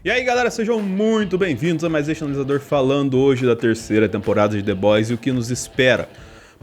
E aí galera, sejam muito bem-vindos a mais este analisador falando hoje da terceira temporada de The Boys e o que nos espera.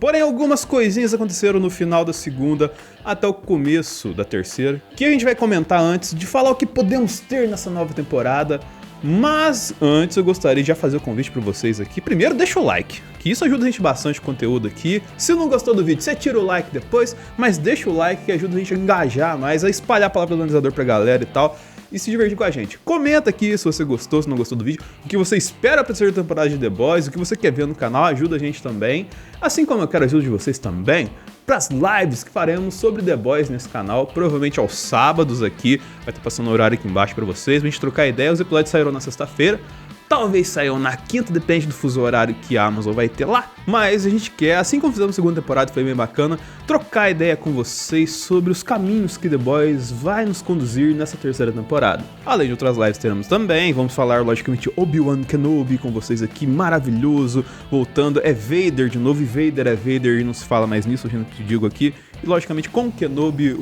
Porém, algumas coisinhas aconteceram no final da segunda até o começo da terceira, que a gente vai comentar antes de falar o que podemos ter nessa nova temporada. Mas antes eu gostaria de já fazer o convite para vocês aqui. Primeiro deixa o like, que isso ajuda a gente bastante com o conteúdo aqui. Se não gostou do vídeo, você tira o like depois, mas deixa o like que ajuda a gente a engajar mais, a espalhar a palavra do analisador pra galera e tal. E se divertir com a gente. Comenta aqui se você gostou, se não gostou do vídeo, o que você espera pra terceira temporada de The Boys, o que você quer ver no canal, ajuda a gente também. Assim como eu quero a ajuda de vocês também pras lives que faremos sobre The Boys nesse canal, provavelmente aos sábados aqui, vai estar passando o horário aqui embaixo pra vocês, pra gente trocar ideia. Os episódios saíram na sexta-feira, talvez saiam na quinta, depende do fuso horário que a Amazon vai ter lá. Mas a gente quer, assim como fizemos na segunda temporada, foi bem bacana, trocar ideia com vocês sobre os caminhos que The Boys vai nos conduzir nessa terceira temporada. Além de outras lives teremos também, vamos falar logicamente Obi-Wan Kenobi com vocês aqui, maravilhoso, voltando, é Vader de novo, e Vader é Vader e não se fala mais nisso, eu já te digo aqui. E logicamente com Kenobi,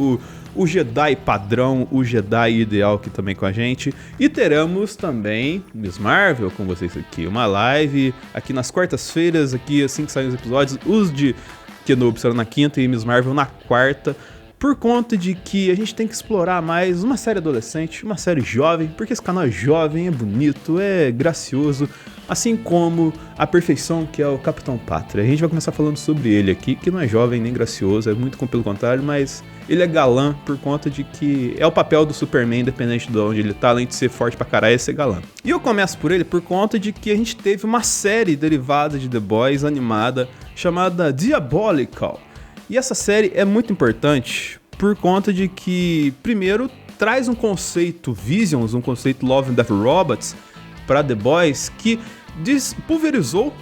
o Jedi padrão, o Jedi ideal aqui também com a gente. E teremos também Miss Marvel com vocês aqui, uma live aqui nas quartas-feiras, aqui assim que saem os episódios, os de Kenobi serão na quinta e Miss Marvel na quarta, por conta de que a gente tem que explorar mais uma série adolescente, uma série jovem, porque esse canal é jovem, é bonito, é gracioso, assim como a perfeição que é o Capitão Pátria. A gente vai começar falando sobre ele aqui, que não é jovem nem gracioso, é muito pelo contrário, mas ele é galã por conta de que é o papel do Superman, independente de onde ele tá, além de ser forte pra caralho, é ser galã. E eu começo por ele por conta de que a gente teve uma série derivada de The Boys animada chamada Diabolical. E essa série é muito importante por conta de que, primeiro, traz um conceito Visions, um conceito Love and Death Robots para The Boys que pulverizou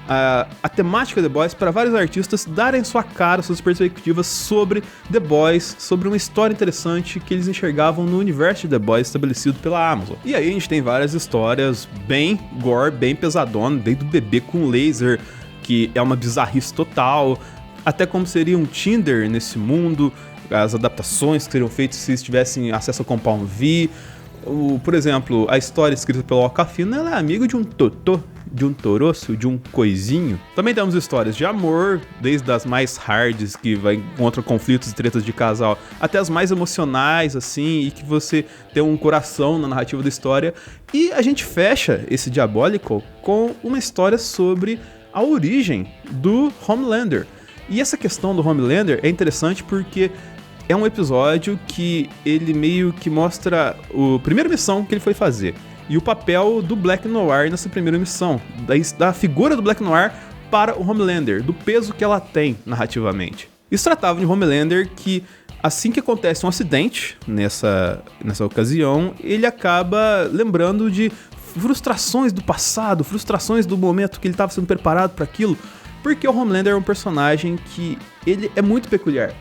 a temática The Boys para vários artistas darem sua cara, suas perspectivas sobre The Boys, sobre uma história interessante que eles enxergavam no universo de The Boys estabelecido pela Amazon. E aí a gente tem várias histórias bem gore, bem pesadona, desde o bebê com laser, que é uma bizarrice total, até como seria um Tinder nesse mundo, as adaptações que seriam feitas se eles tivessem acesso ao Compound V. Por exemplo, a história escrita pelo Alcafino, ela é amiga de um totô, de um toroço, de um coisinho. Também temos histórias de amor, desde as mais hards, que vai contra conflitos e tretas de casal, até as mais emocionais, assim, e que você tem um coração na narrativa da história. E a gente fecha esse Diabolical com uma história sobre a origem do Homelander. E essa questão do Homelander é interessante porque é um episódio que ele meio que mostra a primeira missão que ele foi fazer e o papel do Black Noir nessa primeira missão, da figura do Black Noir para o Homelander, do peso que ela tem narrativamente. Isso tratava de Homelander que, assim que acontece um acidente nessa ocasião, ele acaba lembrando de frustrações do passado, frustrações do momento que ele estava sendo preparado para aquilo, porque o Homelander é um personagem que ele é muito peculiar.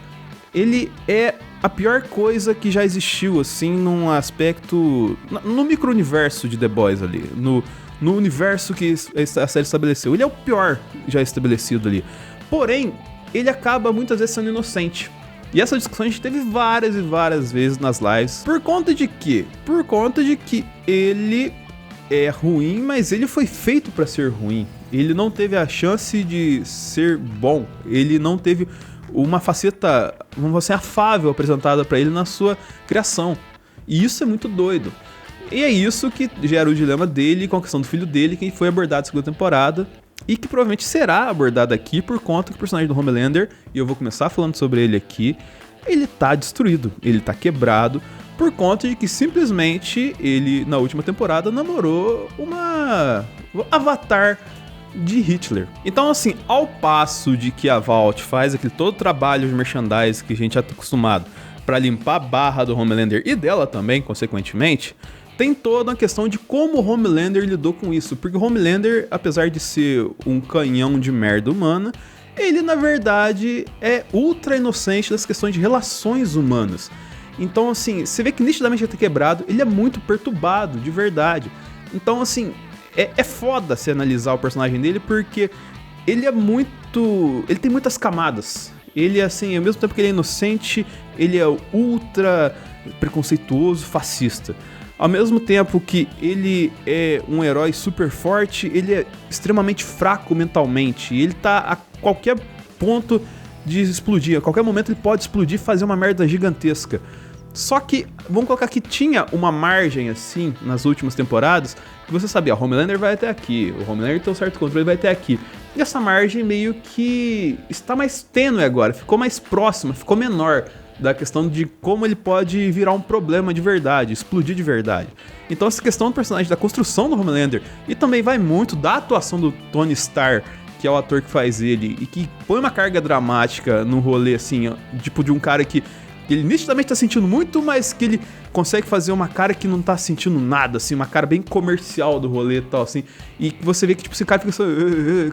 Ele é a pior coisa que já existiu, assim, num aspecto... no micro-universo de The Boys ali, no universo que a série estabeleceu. Ele é o pior já estabelecido ali. Porém, ele acaba muitas vezes sendo inocente. E essa discussão a gente teve várias e várias vezes nas lives. Por conta de quê? Por conta de que ele é ruim, mas ele foi feito pra ser ruim. Ele não teve a chance de ser bom. Ele não teve uma faceta, vamos dizer, afável apresentada pra ele na sua criação. E isso é muito doido. E é isso que gera o dilema dele com a questão do filho dele, que foi abordado na segunda temporada. E que provavelmente será abordado aqui por conta que o personagem do Homelander, e eu vou começar falando sobre ele aqui, ele tá destruído, ele tá quebrado, por conta de que simplesmente ele, na última temporada, namorou uma avatar de Hitler. Então, assim, ao passo de que a Vault faz aquele todo trabalho de merchandise que a gente já tá acostumado pra limpar a barra do Homelander e dela também, consequentemente, tem toda a questão de como o Homelander lidou com isso. Porque o Homelander, apesar de ser um canhão de merda humana, ele, na verdade, é ultra inocente das questões de relações humanas. Então, assim, você vê que nitidamente ele tá quebrado, ele é muito perturbado, de verdade. Então, assim, é foda se analisar o personagem dele, porque ele é muito... ele tem muitas camadas. Ele, assim, ao mesmo tempo que ele é inocente, ele é ultra preconceituoso, fascista. Ao mesmo tempo que ele é um herói super forte, ele é extremamente fraco mentalmente. Ele tá a qualquer ponto de explodir, a qualquer momento ele pode explodir e fazer uma merda gigantesca. Só que, vamos colocar que tinha uma margem assim, nas últimas temporadas, que você sabia, o Homelander vai até aqui, o Homelander tem um certo controle, vai até aqui. E essa margem meio que está mais tênue agora, ficou mais próxima, ficou menor da questão de como ele pode virar um problema de verdade, explodir de verdade. Então essa questão do personagem, da construção do Homelander, e também vai muito da atuação do Tony Starr, que é o ator que faz ele, e que põe uma carga dramática no rolê, assim, tipo de um cara que ele nitidamente tá sentindo muito, mas que ele consegue fazer uma cara que não tá sentindo nada, assim, uma cara bem comercial do rolê e tal, assim, e você vê que, tipo, esse cara fica só,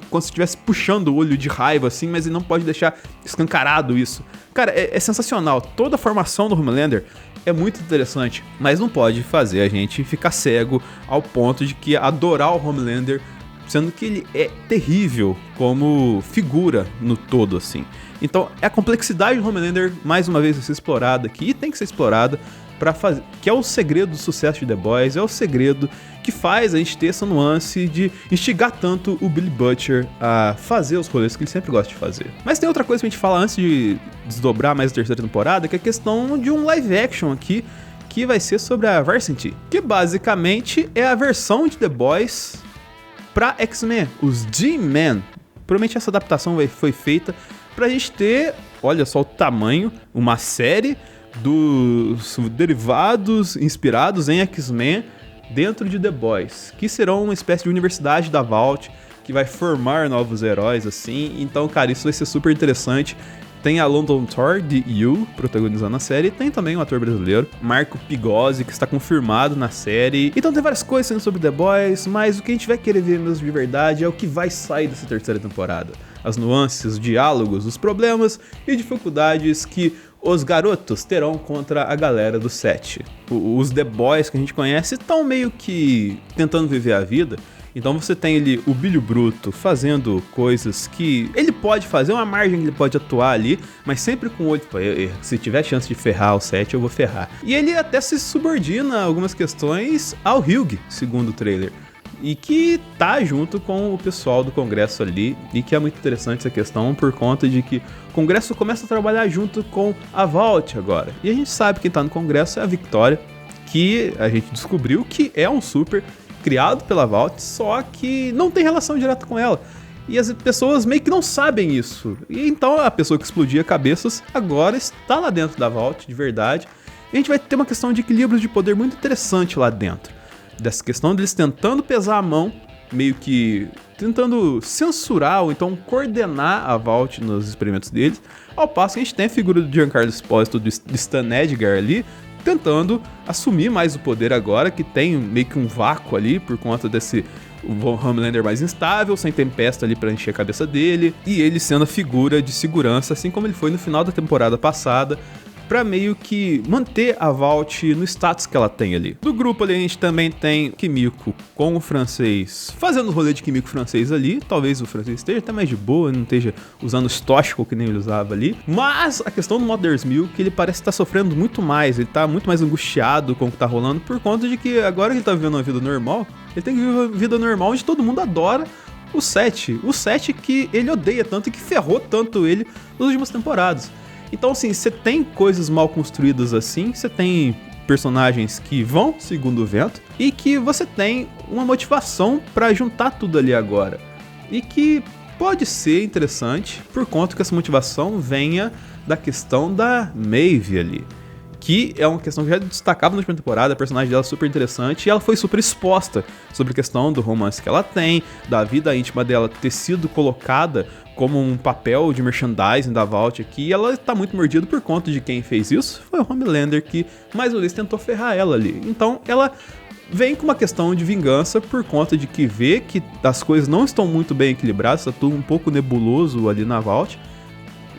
como se estivesse puxando o olho de raiva, assim, mas ele não pode deixar escancarado isso. Cara, é sensacional, toda a formação do Homelander é muito interessante, mas não pode fazer a gente ficar cego ao ponto de que adorar o Homelander, sendo que ele é terrível como figura no todo, assim. Então, a complexidade do Homelander, mais uma vez, vai ser explorada aqui, e tem que ser explorada, para fazer, que é o segredo do sucesso de The Boys, é o segredo que faz a gente ter essa nuance de instigar tanto o Billy Butcher a fazer os rolês que ele sempre gosta de fazer. Mas tem outra coisa pra gente falar antes de desdobrar mais a terceira temporada, que é a questão de um live action aqui, que vai ser sobre a Varsity, que basicamente é a versão de The Boys pra X-Men, os G-Men. Provavelmente essa adaptação foi feita pra gente ter, olha só o tamanho, uma série dos derivados inspirados em X-Men dentro de The Boys, que serão uma espécie de universidade da Vault, que vai formar novos heróis, assim. Então, cara, isso vai ser super interessante. Tem a London Thor, de You, protagonizando a série. E tem também um ator brasileiro, Marco Pigozzi, que está confirmado na série. Então tem várias coisas saindo sobre The Boys, mas o que a gente vai querer ver mesmo de verdade é o que vai sair dessa terceira temporada. As nuances, os diálogos, os problemas e dificuldades que os garotos terão contra a galera do set. Os The Boys que a gente conhece estão meio que tentando viver a vida. Então você tem ali o Billy Bruto fazendo coisas que ele pode fazer, uma margem que ele pode atuar ali, mas sempre com o olho, se tiver chance de ferrar o set, eu vou ferrar. E ele até se subordina a algumas questões ao Hugh, segundo o trailer. E que tá junto com o pessoal do Congresso ali, e que é muito interessante essa questão por conta de que o Congresso começa a trabalhar junto com a Vault agora. E a gente sabe que quem tá no Congresso é a Victoria, que a gente descobriu que é um super criado pela Vault, só que não tem relação direta com ela. E as pessoas meio que não sabem isso. E então a pessoa que explodia cabeças agora está lá dentro da Vault, de verdade. E a gente vai ter uma questão de equilíbrio de poder muito interessante lá dentro. Dessa questão deles tentando pesar a mão, meio que tentando censurar ou então coordenar a Vault nos experimentos deles. Ao passo que a gente tem a figura do Giancarlo Esposito, do Stan Edgar ali, tentando assumir mais o poder agora, que tem meio que um vácuo ali por conta desse Homelander mais instável, sem Tempesta ali pra encher a cabeça dele, e ele sendo a figura de segurança, assim como ele foi no final da temporada passada, pra meio que manter a Vault no status que ela tem ali. Do grupo ali a gente também tem Kimiko com o francês, fazendo o rolê de Kimiko francês ali, talvez o francês esteja até mais de boa, não esteja usando o tóxico que nem ele usava ali, mas a questão do Mother's Milk, ele parece estar sofrendo muito mais, ele tá muito mais angustiado com o que tá rolando, por conta de que agora que ele tá vivendo uma vida normal, ele tem que viver uma vida normal onde todo mundo adora o Seth que ele odeia tanto e que ferrou tanto ele nas últimas temporadas. Então, assim, você tem coisas mal construídas assim, você tem personagens que vão segundo o vento e que você tem uma motivação pra juntar tudo ali agora. E que pode ser interessante por conta que essa motivação venha da questão da Maeve ali. Que é uma questão que já destacava na última temporada, a personagem dela é super interessante e ela foi super exposta sobre a questão do romance que ela tem, da vida íntima dela ter sido colocada como um papel de merchandising da Vault aqui, e ela tá muito mordida por conta de quem fez isso, foi o Homelander que mais uma vez tentou ferrar ela ali. Então ela vem com uma questão de vingança por conta de que vê que as coisas não estão muito bem equilibradas, tá tudo um pouco nebuloso ali na Vault.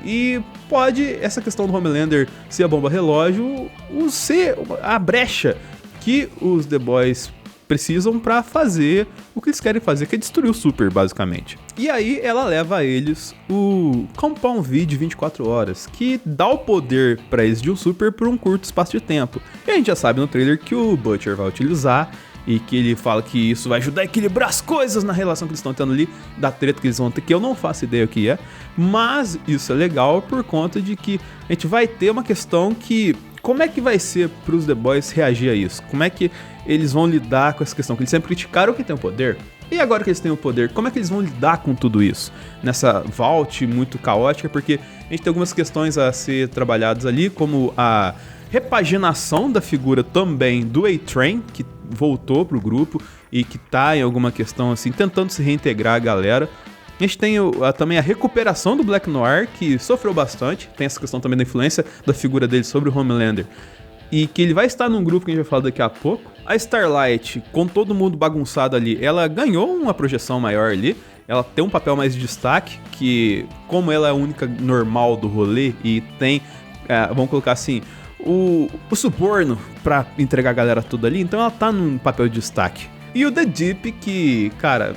E pode essa questão do Homelander ser a bomba relógio, ser a brecha que os The Boys precisam pra fazer o que eles querem fazer, que é destruir o Super, basicamente. E aí ela leva a eles o Compound V de 24 horas, que dá o poder pra eles de um Super por um curto espaço de tempo. E a gente já sabe no trailer que o Butcher vai utilizar, e que ele fala que isso vai ajudar a equilibrar as coisas na relação que eles estão tendo ali, da treta que eles vão ter, que eu não faço ideia o que é, mas isso é legal por conta de que a gente vai ter uma questão que, como é que vai ser pros The Boys reagir a isso? Como é que eles vão lidar com essa questão, que eles sempre criticaram quem tem o poder, e agora que eles têm o poder, como é que eles vão lidar com tudo isso? Nessa vault muito caótica, porque a gente tem algumas questões a ser trabalhadas ali, como a repaginação da figura também do A-Train, que voltou pro grupo e que tá em alguma questão assim, tentando se reintegrar a galera. A gente tem também a recuperação do Black Noir, que sofreu bastante, tem essa questão também da influência da figura dele sobre o Homelander, e que ele vai estar num grupo que a gente vai falar daqui a pouco. A Starlight, com todo mundo bagunçado ali, ela ganhou uma projeção maior ali, ela tem um papel mais de destaque, que como ela é a única normal do rolê e tem, vamos colocar assim, o suborno pra entregar a galera tudo ali, então ela tá num papel de destaque. E o The Deep, que, cara,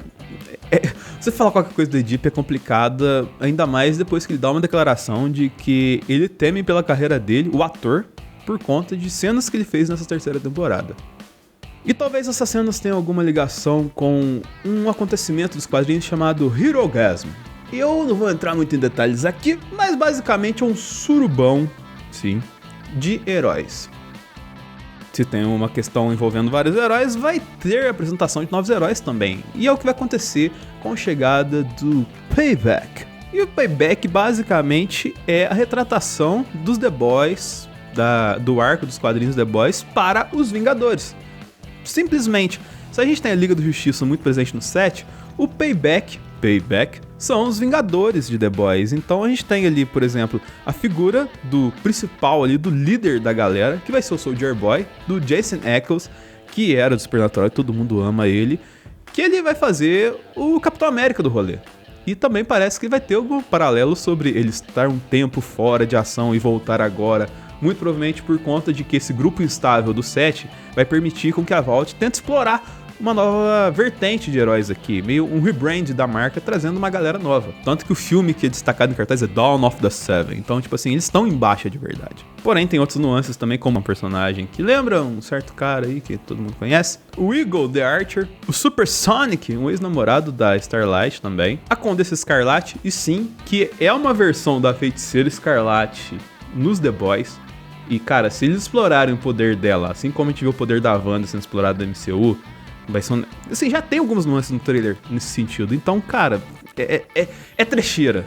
você falar qualquer coisa do The Deep é complicada, ainda mais depois que ele dá uma declaração de que ele teme pela carreira dele, o ator, por conta de cenas que ele fez nessa terceira temporada. E talvez essas cenas tenham alguma ligação com um acontecimento dos quadrinhos chamado Herogasm. Eu não vou entrar muito em detalhes aqui, mas basicamente é um surubão, sim, de heróis. Se tem uma questão envolvendo vários heróis, vai ter a apresentação de novos heróis também. E é o que vai acontecer com a chegada do Payback. E o Payback basicamente é a retratação dos The Boys, do arco dos quadrinhos The Boys para os Vingadores. Simplesmente, se a gente tem a Liga da Justiça muito presente no set, o Payback são os Vingadores de The Boys. Então a gente tem ali, por exemplo, a figura do principal ali, do líder da galera, que vai ser o Soldier Boy, do Jason Ackles, que era do Supernatural e todo mundo ama ele, que ele vai fazer o Capitão América do rolê. E também parece que vai ter algum paralelo sobre ele estar um tempo fora de ação e voltar agora, muito provavelmente por conta de que esse grupo instável do set vai permitir com que a Vault tente explorar uma nova vertente de heróis aqui, meio um rebrand da marca, trazendo uma galera nova. Tanto que o filme que é destacado em cartaz é Dawn of the Seven, então tipo assim, eles estão em baixa de verdade. Porém tem outras nuances também, como um personagem que lembra um certo cara aí que todo mundo conhece, o Eagle the Archer, o Super Sonic, um ex-namorado da Starlight também, a Condessa Escarlate, e sim, que é uma versão da Feiticeira Escarlate nos The Boys. E cara, se eles explorarem o poder dela, assim como a gente viu o poder da Wanda sendo explorado no MCU, vai ser assim, já tem algumas nuances no trailer nesse sentido. Então, cara, é trecheira.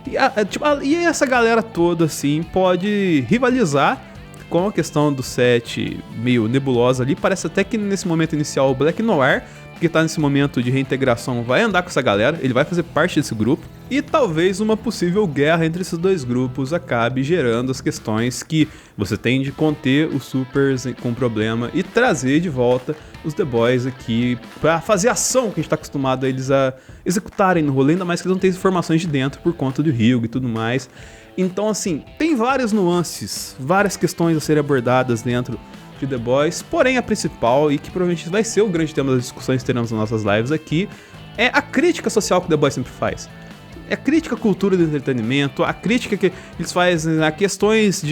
E essa galera toda, assim, pode rivalizar com a questão do set meio nebulosa ali. Parece até que nesse momento inicial o Black Noir, que tá nesse momento de reintegração, vai andar com essa galera, ele vai fazer parte desse grupo. E talvez uma possível guerra entre esses dois grupos acabe gerando as questões que você tem de conter os Supers com problema e trazer de volta os The Boys aqui pra fazer a ação que a gente tá acostumado a eles a executarem no rolê, ainda mais que eles não têm informações de dentro por conta do Hugh e tudo mais. Então, assim, tem várias nuances, várias questões a serem abordadas dentro de The Boys, porém a principal, e que provavelmente vai ser o grande tema das discussões que teremos nas nossas lives aqui, é a crítica social que The Boys sempre faz. É a crítica à cultura do entretenimento, a crítica que eles fazem a questões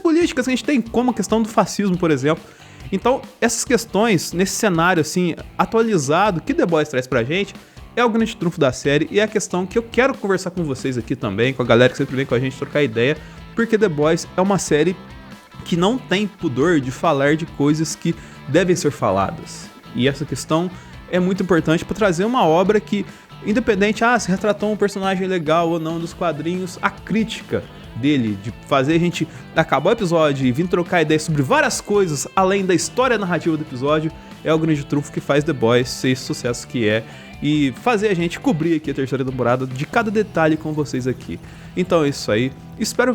políticas que a gente tem, como a questão do fascismo, por exemplo. Então, essas questões, nesse cenário assim, atualizado, que The Boys traz pra gente, é o grande trunfo da série, e é a questão que eu quero conversar com vocês aqui também, com a galera que sempre vem com a gente trocar ideia, porque The Boys é uma série que não tem pudor de falar de coisas que devem ser faladas. E essa questão é muito importante para trazer uma obra que, independente, se retratou um personagem legal ou não dos quadrinhos, a crítica dele, de fazer a gente acabar o episódio e vir trocar ideias sobre várias coisas, além da história narrativa do episódio, é o grande trunfo que faz The Boys ser esse sucesso que é, e fazer a gente cobrir aqui a terceira temporada de cada detalhe com vocês aqui. Então é isso aí, espero